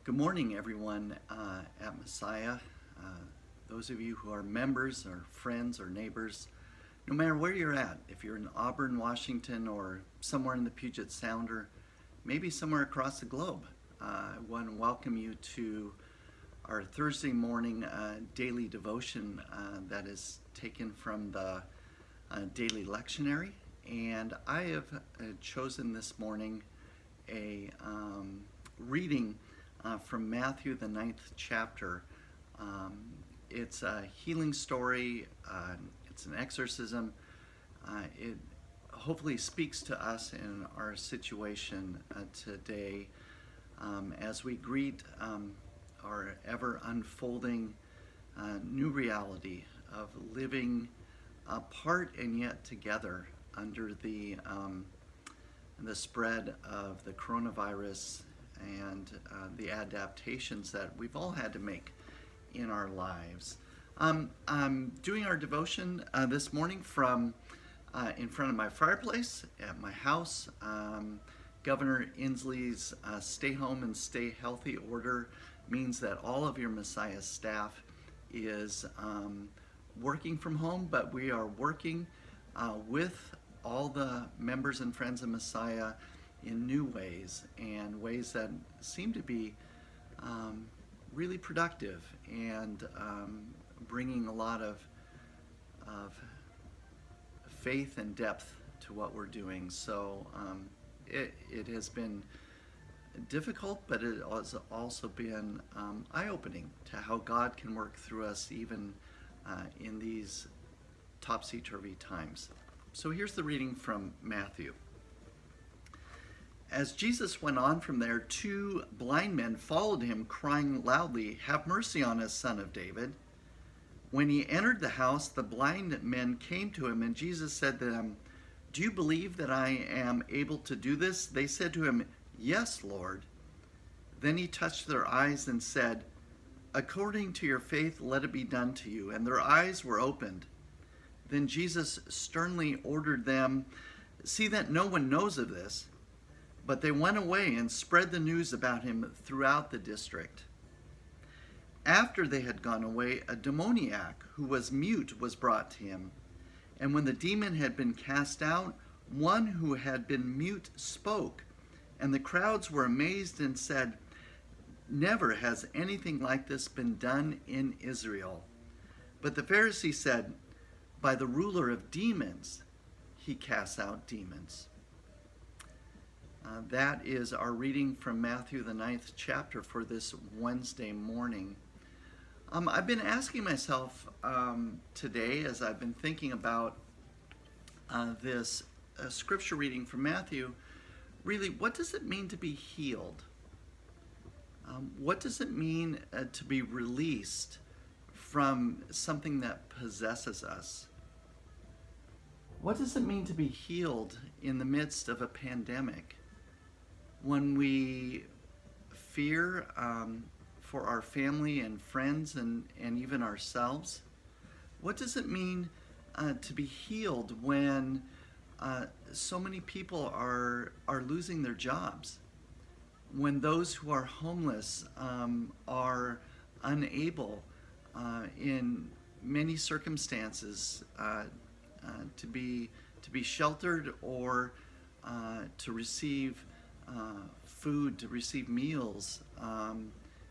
Good morning, everyone at Messiah. Those of you who are members or friends or neighbors, no matter where you're at, if you're in Auburn, Washington, or somewhere in the Puget Sound, or maybe somewhere across the globe, I want to welcome you to our Thursday morning daily devotion that is taken from the daily lectionary. And I have chosen this morning a reading from Matthew, the 9th chapter. It's a healing story, it's an exorcism. It hopefully speaks to us in our situation today as we greet our ever unfolding new reality of living apart and yet together under the spread of the coronavirus and the adaptations that we've all had to make in our lives. I'm doing our devotion this morning from in front of my fireplace at my house. Governor Inslee's Stay Home and Stay Healthy order means that all of your Messiah staff is working from home, but we are working with all the members and friends of Messiah in new ways and ways that seem to be really productive and bringing a lot of faith and depth to what we're doing. So it has been difficult, but it has also been eye-opening to how God can work through us even in these topsy-turvy times. So here's the reading from Matthew. As Jesus went on from there, two blind men followed him, crying loudly, "Have mercy on us, Son of David." When he entered the house, the blind men came to him, and Jesus said to them, "Do you believe that I am able to do this?" They said to him, "Yes, Lord." Then he touched their eyes and said, "According to your faith, let it be done to you." And their eyes were opened. Then Jesus sternly ordered them, "See that no one knows of this." But they went away and spread the news about him throughout the district. After they had gone away, a demoniac who was mute was brought to him. And when the demon had been cast out, one who had been mute spoke. And the crowds were amazed and said, "Never has anything like this been done in Israel." But the Pharisees said, "By the ruler of demons, he casts out demons." That is our reading from Matthew, the 9th chapter for this Wednesday morning. I've been asking myself today, as I've been thinking about this scripture reading from Matthew, really, what does it mean to be healed? What does it mean to be released from something that possesses us? What does it mean to be healed in the midst of a pandemic? When we fear for our family and friends and even ourselves? What does it mean to be healed when so many people are losing their jobs? When those who are homeless are unable in many circumstances to be sheltered or to receive food, to receive meals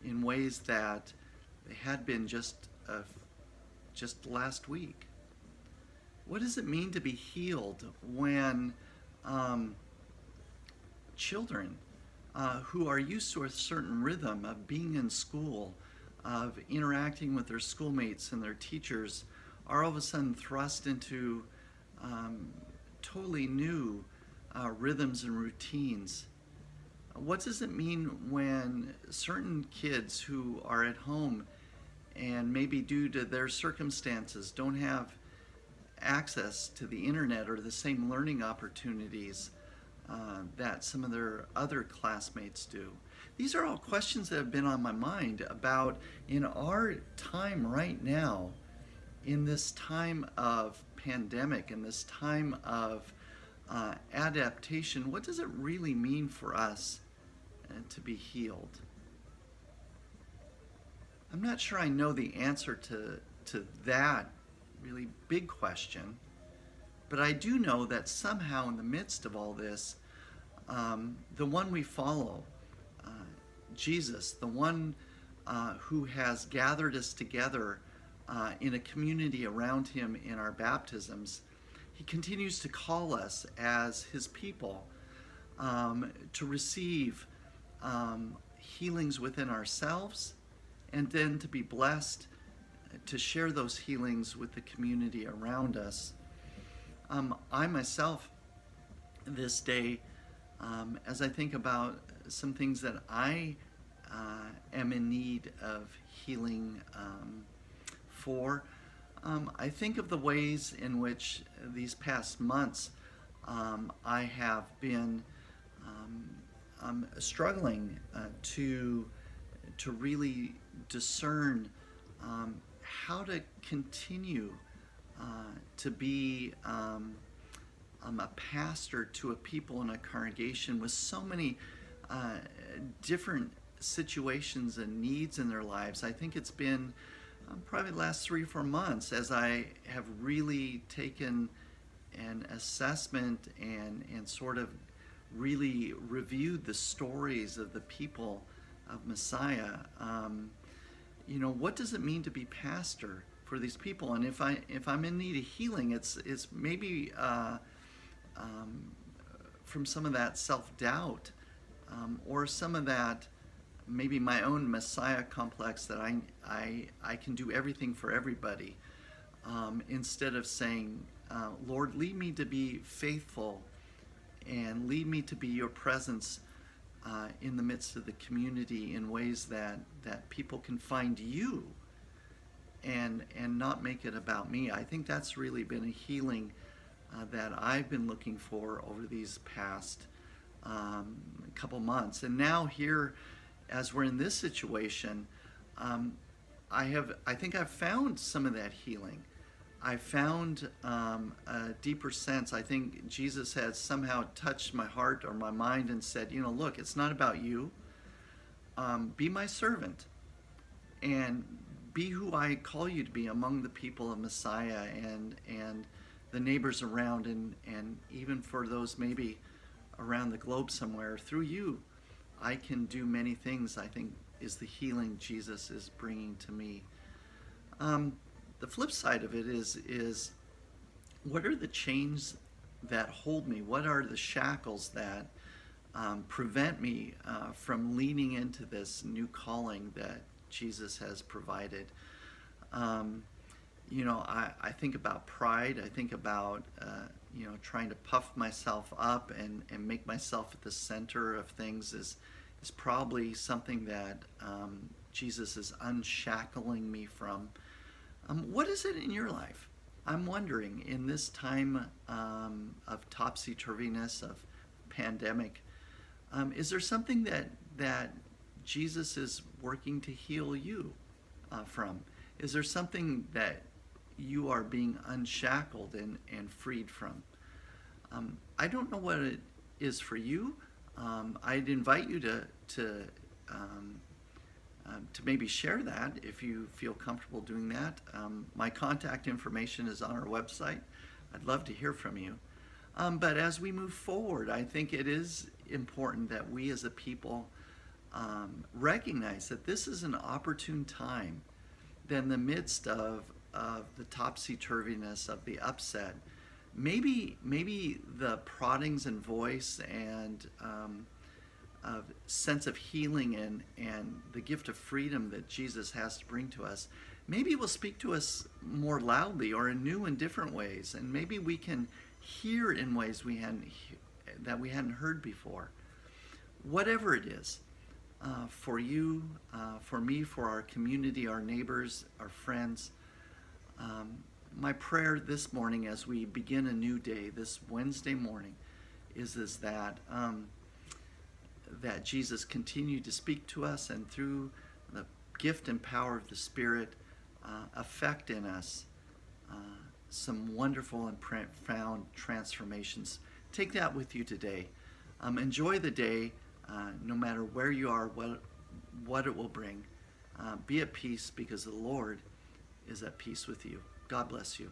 in ways that they had been just last week. What does it mean to be healed when children who are used to a certain rhythm of being in school, of interacting with their schoolmates and their teachers, are all of a sudden thrust into totally new rhythms and routines? What does it mean when certain kids who are at home and maybe due to their circumstances don't have access to the internet or the same learning opportunities that some of their other classmates do? These are all questions that have been on my mind about, in our time right now, in this time of pandemic, in this time of adaptation, what does it really mean for us to be healed? I'm not sure I know the answer to that really big question, but I do know that somehow in the midst of all this, the one we follow, uh, Jesus, the one who has gathered us together in a community around him in our baptisms, he continues to call us as his people to receive healings within ourselves and then to be blessed to share those healings with the community around us. I myself, this day, as I think about some things that I am in need of healing for, I think of the ways in which these past months I have been struggling to really discern how to continue to be a pastor to a people in a congregation with so many different situations and needs in their lives. I think it's been probably the last 3 or 4 months as I have really taken an assessment and sort of really reviewed the stories of the people of Messiah. What does it mean to be pastor for these people? And if I'm in need of healing, it's maybe from some of that self-doubt or some of that maybe my own Messiah complex that I can do everything for everybody instead of saying, Lord, lead me to be faithful and lead me to be your presence in the midst of the community in ways that people can find you and not make it about me. I think that's really been a healing that I've been looking for over these past couple months. And now here, as we're in this situation, I think I've found some of that healing. I found a deeper sense. I think Jesus has somehow touched my heart or my mind and said, look, it's not about you. Be my servant and be who I call you to be among the people of Messiah and the neighbors around and even for those maybe around the globe somewhere. Through you, I can do many things, I think, is the healing Jesus is bringing to me. The flip side of it is what are the chains that hold me? What are the shackles that prevent me from leaning into this new calling that Jesus has provided? I think about pride. I think about trying to puff myself up and make myself at the center of things is probably something that Jesus is unshackling me from. What is it in your life? I'm wondering, in this time of topsy-turviness, of pandemic, is there something that Jesus is working to heal you from? Is there something that you are being unshackled and freed from? I don't know what it is for you. I'd invite you to maybe share that if you feel comfortable doing that. My contact information is on our website. I'd love to hear from you. But as we move forward, I think it is important that we as a people recognize that this is an opportune time, that in the midst of the topsy-turviness, of the upset, maybe the proddings and voice and sense of healing and the gift of freedom that Jesus has to bring to us, maybe it will speak to us more loudly or in new and different ways, and maybe we can hear in ways that we hadn't heard before. Whatever it is, for you, for me, for our community, our neighbors, our friends, my prayer this morning as we begin a new day, this Wednesday morning, is that Jesus continue to speak to us and through the gift and power of the Spirit affect in us some wonderful and profound transformations. Take that with you today. Enjoy the day, no matter where you are, what it will bring. Be at peace because the Lord is at peace with you. God bless you.